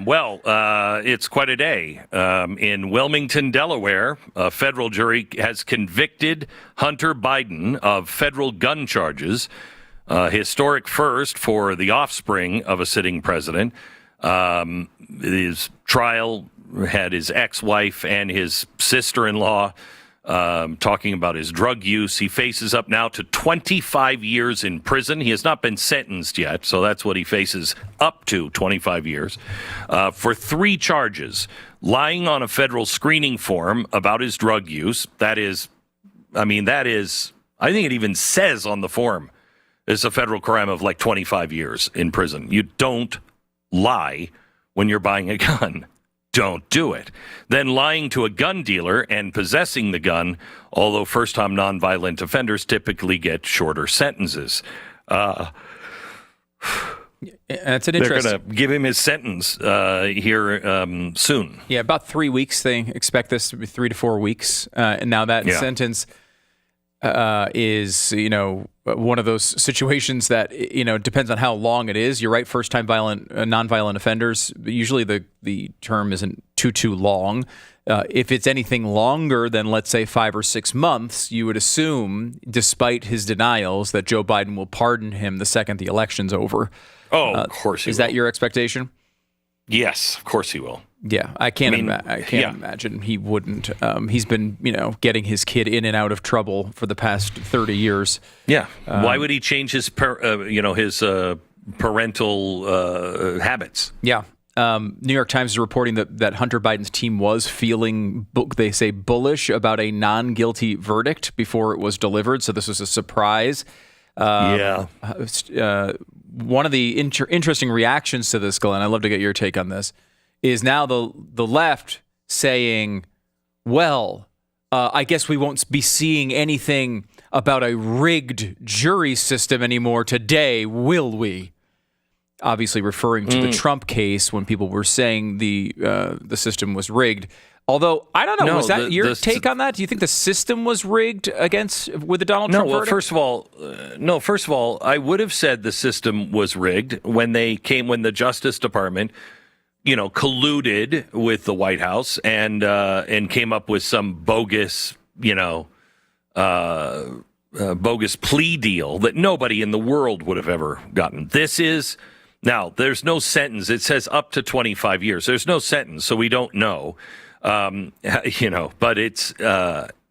Well, it's quite a day. In Wilmington, Delaware, a federal jury has convicted Hunter Biden of federal gun charges, historic first for the offspring of a sitting president. His trial had his ex-wife and his sister-in-law talking about his drug use. He faces up now to 25 years in prison. He has not been sentenced yet, so that's what he faces, up to 25 years, for 3 charges. Lying on a federal screening form about his drug use. I think it even says on the form, it's a federal crime of like 25 years in prison. You don't lie when you're buying a gun. Don't do it. Then lying to a gun dealer and possessing the gun, although first-time nonviolent offenders typically get shorter sentences. That's an interesting. They're going to give him his sentence here soon. Yeah, about 3 weeks. They expect this to be 3 to 4 weeks. And now that sentence is, one of those situations that, depends on how long it is. You're right, first-time nonviolent offenders, usually the term isn't too long. If it's anything longer than, let's say, 5 or 6 months, you would assume, despite his denials, that Joe Biden will pardon him the second the election's over. Oh, of course he will. Is that your expectation? Yes, of course he will. Yeah, I can't imagine he wouldn't. He's been, getting his kid in and out of trouble for the past 30 years. Yeah. Why would he change his parental habits? Yeah. New York Times is reporting that Hunter Biden's team was feeling, they say, bullish about a non-guilty verdict before it was delivered. So this was a surprise. One of the interesting reactions to this, Glenn, I'd love to get your take on this, is now the left saying, well, I guess we won't be seeing anything about a rigged jury system anymore today, will we? Obviously referring to the Trump case when people were saying the system was rigged. Although, I don't know, was that your take on that? Do you think the system was rigged with the Donald Trump verdict? First of all, I would have said the system was rigged when the Justice Department, colluded with the White House and came up with some bogus, bogus plea deal that nobody in the world would have ever gotten. Now, there's no sentence. It says up to 25 years. There's no sentence, so we don't know. But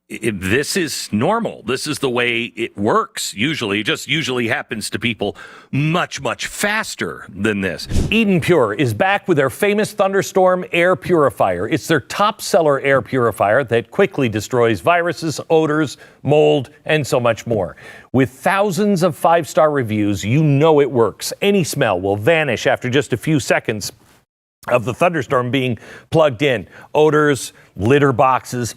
this is normal. This is the way it works. Usually, it just usually happens to people much, much faster than this. Eden Pure is back with their famous Thunderstorm air purifier. It's their top seller air purifier that quickly destroys viruses, odors, mold, and so much more. With thousands of 5-star reviews, you know it works. Any smell will vanish after just a few seconds of the Thunderstorm being plugged in. Odors, litter boxes,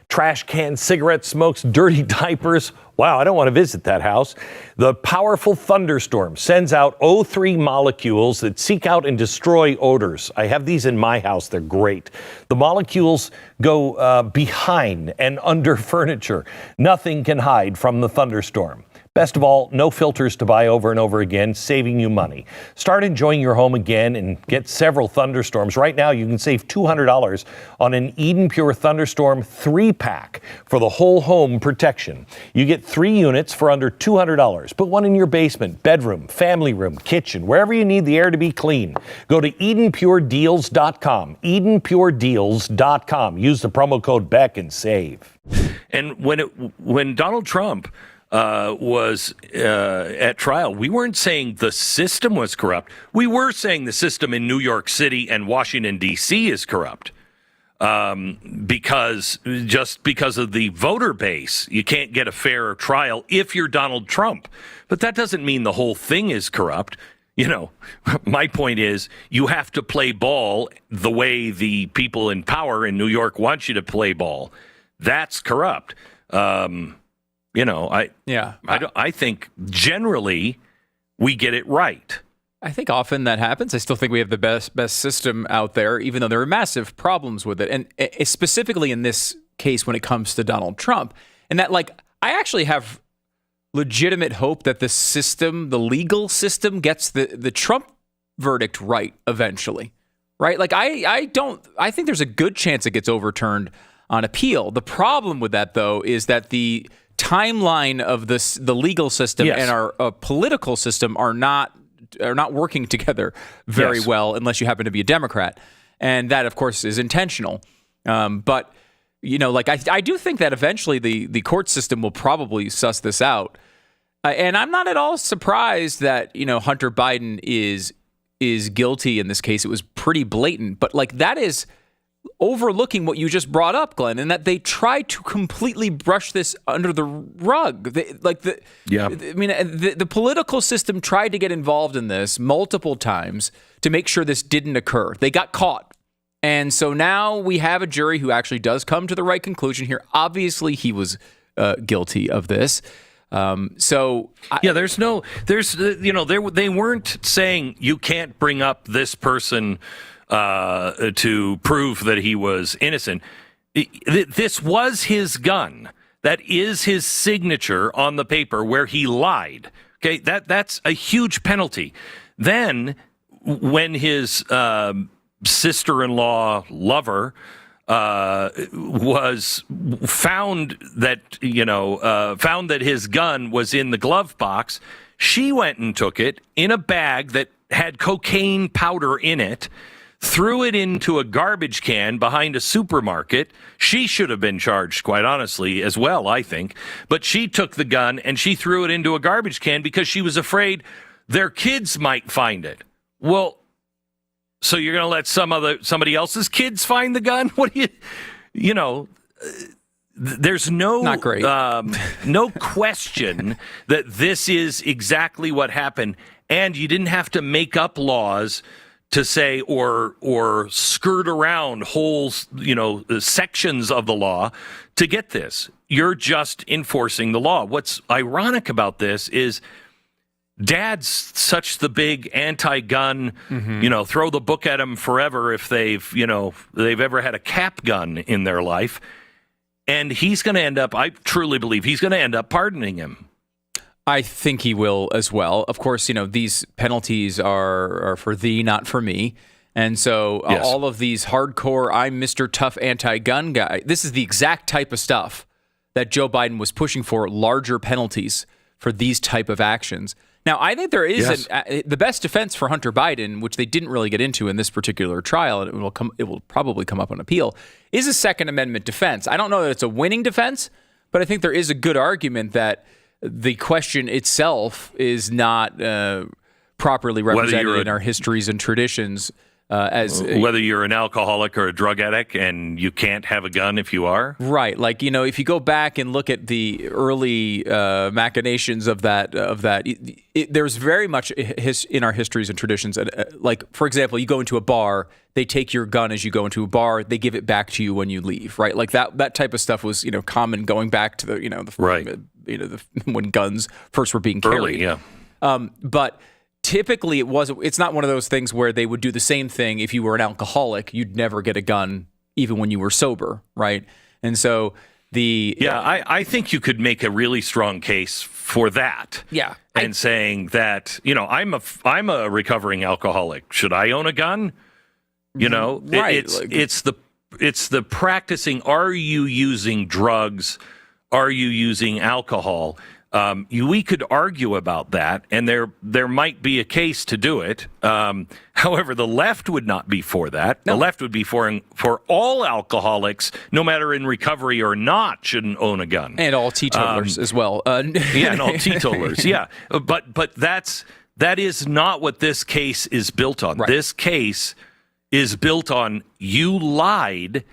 trash cans, cigarette smokes, dirty diapers. Wow, I don't want to visit that house. The powerful Thunderstorm sends out O3 molecules that seek out and destroy odors. I have these in my house. They're great. The molecules go behind and under furniture. Nothing can hide from the Thunderstorm. Best of all, no filters to buy over and over again, saving you money. Start enjoying your home again and get several Thunderstorms. Right now, you can save $200 on an Eden Pure Thunderstorm 3-pack for the whole home protection. You get 3 units for under $200. Put one in your basement, bedroom, family room, kitchen, wherever you need the air to be clean. Go to EdenPureDeals.com. EdenPureDeals.com. Use the promo code BECK and save. And when Donald Trump was at trial, we weren't saying the system was corrupt. We were saying the system in New York City and Washington, D.C. is corrupt because of the voter base. You can't get a fair trial if you're Donald Trump. But that doesn't mean the whole thing is corrupt. My point is you have to play ball the way the people in power in New York want you to play ball. That's corrupt. I think generally we get it right. I think often that happens. I still think we have the best system out there, even though there are massive problems with it. And specifically in this case, when it comes to Donald Trump, and that, I actually have legitimate hope that the system, the legal system, gets the Trump verdict right eventually. right? Like I think there's a good chance it gets overturned on appeal. The problem with that, though, is that the timeline of the legal system and our political system are not working together very well unless you happen to be a Democrat, and that, of course, is intentional. But like I do think that eventually the court system will probably suss this out, and I'm not at all surprised that Hunter Biden is guilty in this case. It was pretty blatant, but like that is overlooking what you just brought up, Glenn, and that they tried to completely brush this under the rug. The political system tried to get involved in this multiple times to make sure this didn't occur. They got caught. And so now we have a jury who actually does come to the right conclusion here. Obviously, he was guilty of this. They weren't saying you can't bring up this person to prove that he was innocent. This was his gun. That is his signature on the paper where he lied. Okay, that's a huge penalty. Then, when his sister-in-law lover was found that his gun was in the glove box, she went and took it in a bag that had cocaine powder in it, threw it into a garbage can behind a supermarket. She should have been charged, quite honestly, as well, I think. But she took the gun and she threw it into a garbage can because she was afraid their kids might find it. Well, so you're going to let somebody else's kids find the gun? What do there's not great. No question that this is exactly what happened. And you didn't have to make up laws to say or skirt around whole sections of the law to get this. You're just enforcing the law. What's ironic about this is Dad's such the big anti-gun, throw the book at him forever if they've ever had a cap gun in their life. And he's going to end up, I truly believe he's going to end up pardoning him. I think he will as well. Of course, these penalties are for thee, not for me. And so all of these hardcore, I'm Mr. Tough anti-gun guy, this is the exact type of stuff that Joe Biden was pushing for, larger penalties for these type of actions. Now, I think there is the best defense for Hunter Biden, which they didn't really get into in this particular trial, and it will probably come up on appeal, is a Second Amendment defense. I don't know that it's a winning defense, but I think there is a good argument that the question itself is not properly represented in our histories and traditions. Whether you're an alcoholic or a drug addict and you can't have a gun if you are? Right. Like, if you go back and look at the early machinations of that, there's very much in our histories and traditions. Like, for example, you go into a bar, they take your gun as you go into a bar, they give it back to you when you leave, right? Like that type of stuff was, common going back to when guns first were being carried. Early, yeah. But typically, it's not one of those things where they would do the same thing if you were an alcoholic. You'd never get a gun even when you were sober, right? And so I think you could make a really strong case for that. Yeah. And saying that, I'm a recovering alcoholic. Should I own a gun? Right. It's the practicing. Are you using drugs? Are you using alcohol? We could argue about that, and there might be a case to do it. However, the left would not be for that. No. The left would be for all alcoholics, no matter in recovery or not, shouldn't own a gun. And all teetotalers as well. And all teetotalers, yeah. But that is not what this case is built on. Right. This case is built on you lied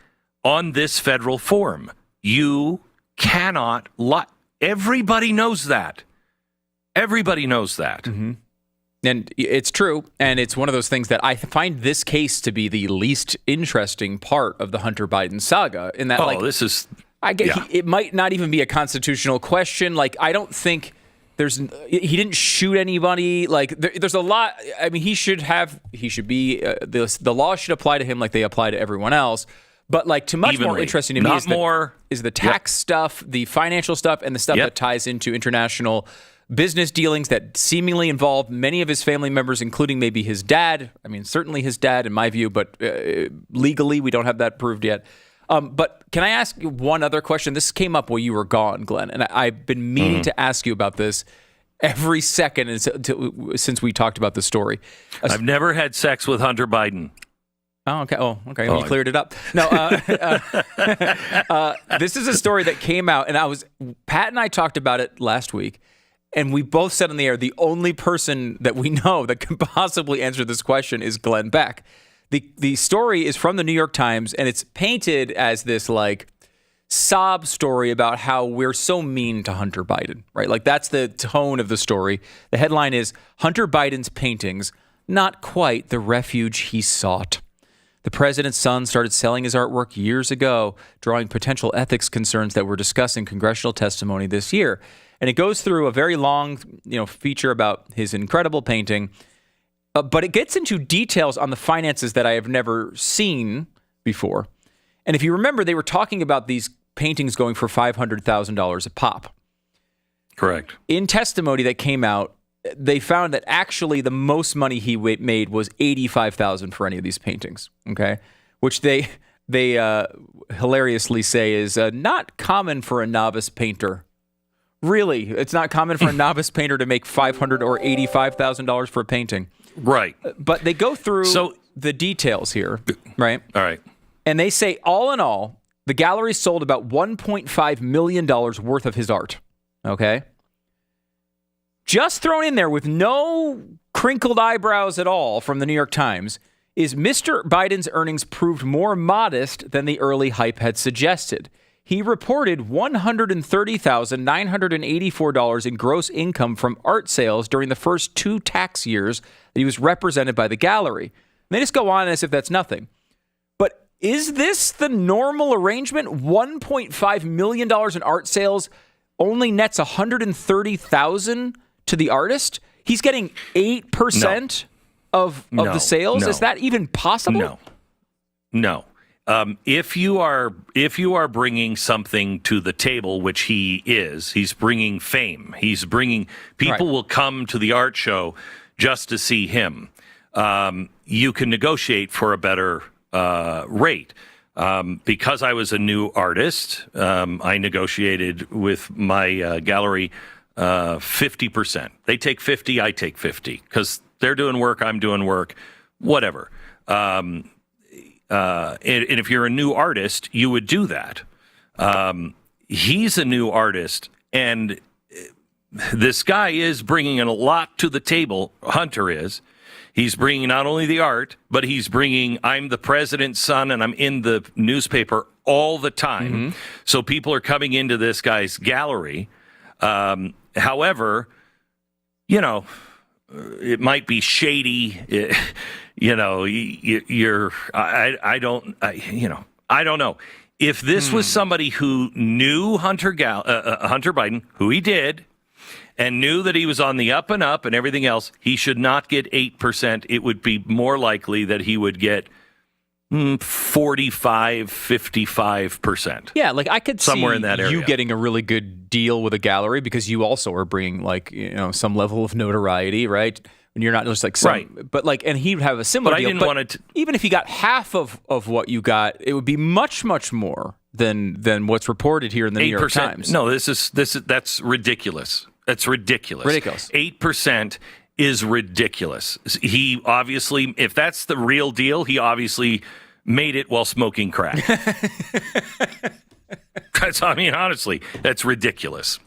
on this federal form. You cannot lie. Everybody knows that. Everybody knows that. Mm-hmm. And it's true. And it's one of those things that I find this case to be the least interesting part of the Hunter Biden saga. In that, it might not even be a constitutional question. Like, I don't think he didn't shoot anybody. Like, there's a lot. I mean, the law should apply to him like they apply to everyone else. But much more interesting to me is the tax stuff, the financial stuff, and the stuff that ties into international business dealings that seemingly involve many of his family members, including maybe his dad. I mean, certainly his dad, in my view, but legally we don't have that proved yet. But can I ask you one other question? This came up while you were gone, Glenn, and I've been meaning to ask you about this every second since we talked about the story. I've never had sex with Hunter Biden. Oh, okay. Oh, okay. You cleared it up. No, this is a story that came out, and Pat and I talked about it last week, and we both said on the air, the only person that we know that can possibly answer this question is Glenn Beck. The story is from the New York Times, and it's painted as this like sob story about how we're so mean to Hunter Biden, right? Like that's the tone of the story. The headline is Hunter Biden's paintings, not quite the refuge he sought. The president's son started selling his artwork years ago, drawing potential ethics concerns that were discussed in congressional testimony this year. And it goes through a very long, feature about his incredible painting, but it gets into details on the finances that I have never seen before. And if you remember, they were talking about these paintings going for $500,000 a pop. Correct. In testimony that came out, they found that actually the most money he made was $85,000 for any of these paintings. Okay, which they hilariously say is not common for a novice painter. Really, it's not common for a novice painter to make $500,000 or $85,000 for a painting. Right. But they go through the details here, right? All right. And they say, all in all, the gallery sold about $1.5 million worth of his art. Okay. Just thrown in there with no crinkled eyebrows at all from the New York Times is Mr. Biden's earnings proved more modest than the early hype had suggested. He reported $130,984 in gross income from art sales during the first 2 tax years that he was represented by the gallery. And they just go on as if that's nothing. But is this the normal arrangement? $1.5 million in art sales only nets $130,000 to the artist? He's getting 8% of the sales? No. Is that even possible? No. If you are bringing something to the table, which he's bringing fame. He's bringing people will come to the art show just to see him. You can negotiate for a better rate. Because I was a new artist, I negotiated with my gallery 50%. They take 50, I take 50 because they're doing work, I'm doing work, whatever. And if you're a new artist, you would do that. He's a new artist, and this guy is bringing a lot to the table. Hunter is. He's bringing not only the art, but he's bringing, I'm the president's son, and I'm in the newspaper all the time. Mm-hmm. So people are coming into this guy's gallery. However, it might be shady. I don't know. If this was somebody who knew Hunter Biden, who he did, and knew that he was on the up and up and everything else, he should not get 8%. It would be more likely that he would get 45, 55%. Yeah, like I could somewhere see in that area. You getting a really good deal with a gallery because you also are bringing some level of notoriety, right? And you're not just like some, right. But like, and he would have a similar deal. I didn't want to. Even if he got half of what you got, it would be much, much more than what's reported here in the 8%. New York Times. No, that's ridiculous. That's ridiculous. 8% is ridiculous. He obviously, if that's the real deal, he obviously made it while smoking crack. Honestly, that's ridiculous.